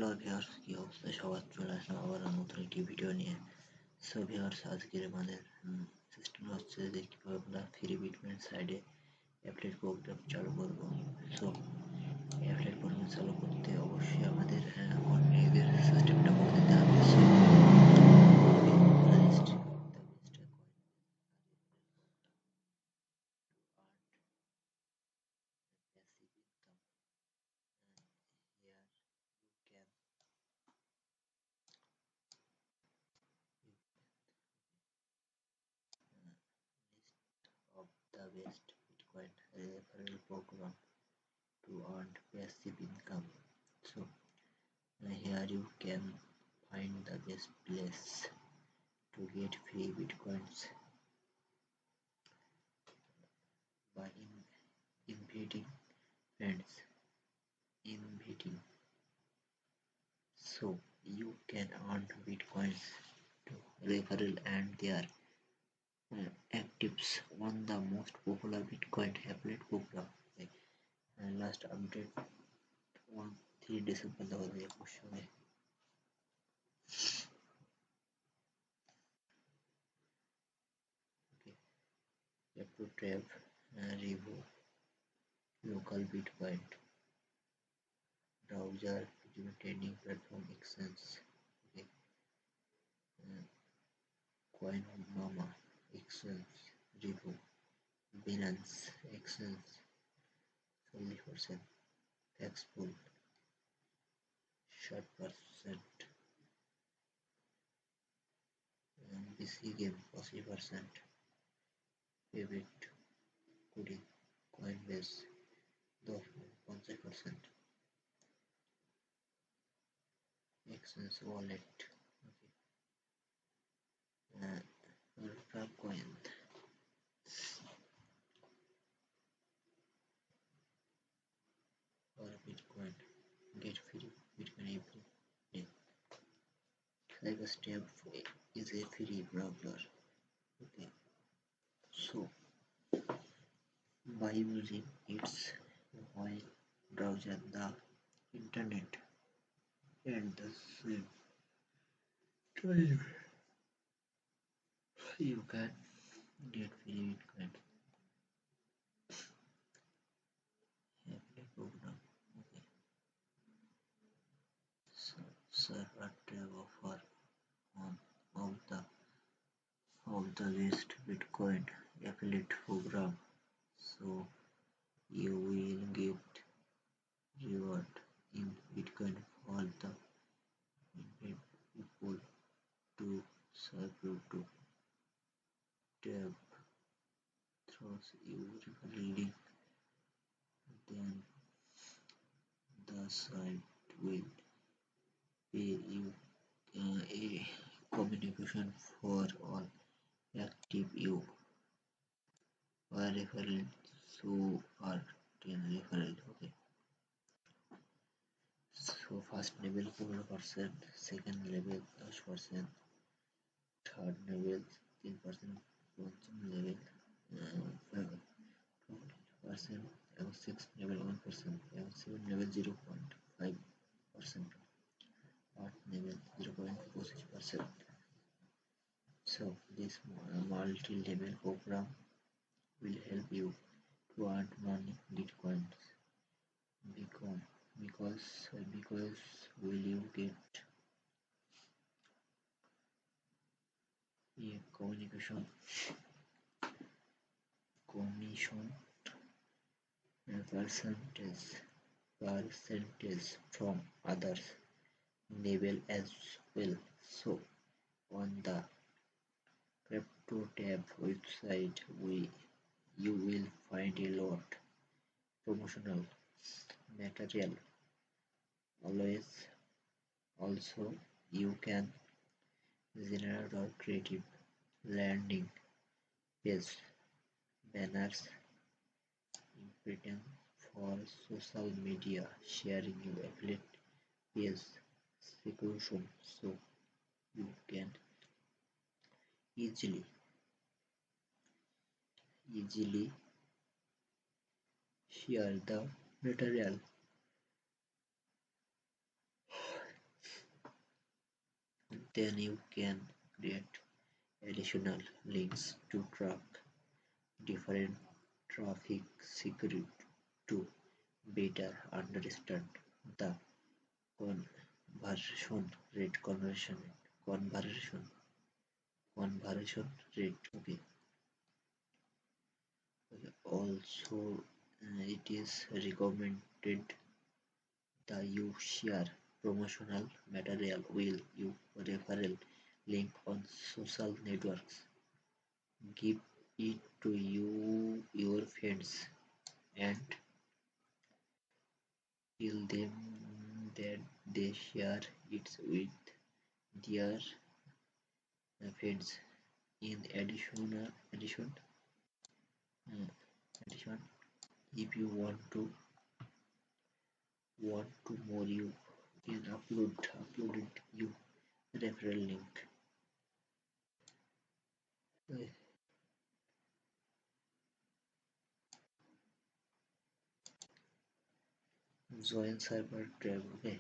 Hello viewers, কি অবস্থা সবার? চলে আসলাম আবার নতুন একটি ভিডিও নিয়ে। সো ভিউয়ার্স, আজকের আমাদের সিস্টেম হচ্ছে যে কিভাবে আমরা ফ্রি বিটকয়েন সাইডে অ্যাফিলিয়েট প্রোগ্রাম চালু করব। সো অ্যাফিলিয়েট প্রোগ্রাম চালু করতে অবশ্যই আমাদের নিজেদের সিস্টেমটা করে দিতে হবে। So of the best Bitcoin referral program to earn passive income. So here you can find the best place to get free bitcoins by inviting friends. Inviting, so you can earn bitcoins to referral and their actives on the most popular Bitcoin affiliate program. Last update on 3 December 2021 সালে। Okay, you have to tab Revo local Bitcoin browser trading platform exchange. Okay, CoinMama exchange, Revo, Binance exchange 40%, Taxpool 60%, BC Game 80%, Pivot 20, Coinbase 50%, Exchange Wallet, Ultracoin or Bitcoin. Get free Bitcoin every day. Like a step is a free browser. Okay, so by using its wide browser, the internet at the same time you can get free Bitcoin. Happy program. Okay, so server tab offer on of the best Bitcoin affiliate program. So you will get reward in Bitcoin for the people to serve you to tab through your link, then the site will pay you a communication for all active you or referrals who are 10 referrals. Okay, so first level 4%, second level 10%, third level 10%, পঞ্চম level 5% এবং sixth level 1% এবং seventh level 0.5%, eighth level 0.25%. So this multi-level program will help you to earn money Bitcoins because will you get a commission percentage from others level as well. So on the CryptoTab website you will find a lot promotional material. Also you can generate or creative landing page banners important for social media sharing your affiliate page execution, so you can easily share the material then you can create additional links to track different traffic security to better understand the conversion conversion rate. Okay. Also, it is recommended that you share promotional material with your referral link on social networks. Give it to your friends and tell them that they share it with their friends. In uh, addition, if you want to more, you can upload it your referral link. Uh, Join server tab. Okay.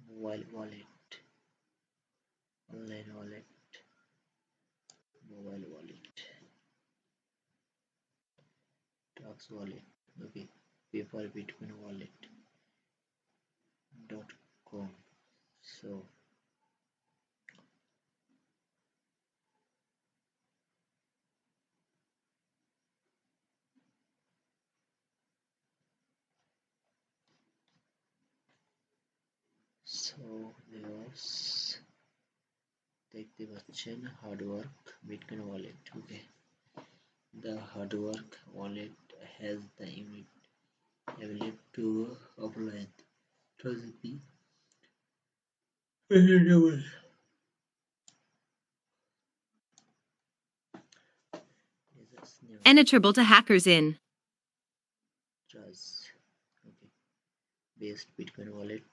Mobile wallet, online wallet, mobile wallet, tax wallet. Okay. Paper Bitcoin wallet.com. So viewers, দেখতে পাচ্ছেন Hardwork Bitcoin wallet. Okay. The Hardwork wallet has the ability to offline transaction available. Penetrable to hackers in. Trust. Okay. Based Bitcoin wallet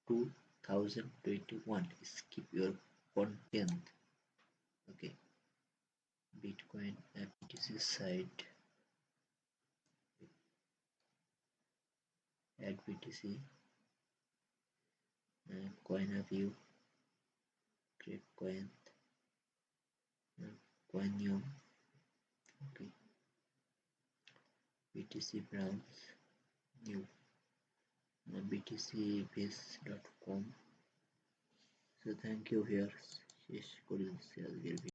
2021. Skip your content. Okay. Bitcoin BTC site. Add BTC. Coinaview. Create coin. Coinium. Okay. BTC browse. New. btcbase.com. So thank you viewers. শেষ করে দিচ্ছি আজকের video.